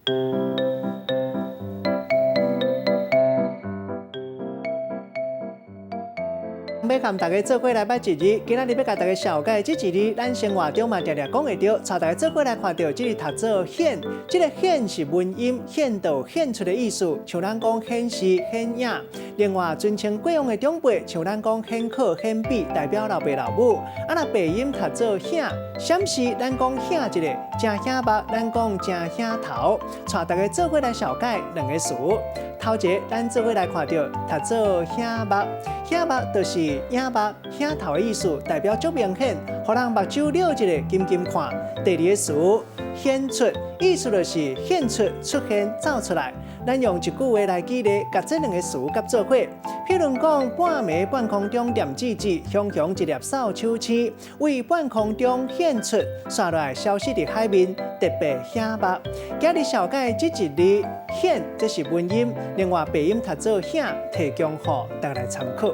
要和大家做伙来捌一日，今仔日要甲大家小解这一日，咱生活中嘛常常讲会到，带大家做伙来看到这日读做显，这个显是文音显到显出的意思，像咱讲显示、显影。另外，尊称贵用的长辈，像咱讲显可、显比，代表老爸老母。啊，若背音读做显，显示咱讲显一个正显目，咱讲正显头，带大家做伙来小解两个词。头一个，咱做伙来看到读做显目，显目就是影目、显头的意思，代表足明显，互人目睭溜一个金金看。第二个词显出，意思就是显出、出现、走出来。咱用一句话来举例，甲这两个词夹做伙。譬如讲，半暝半空中点指指，熊熊一粒扫帚青，为半空中显出，刷来消失伫海面，特别显目。今日小解这一日显，这是文音，另外背音读做显，提供予大家来参考。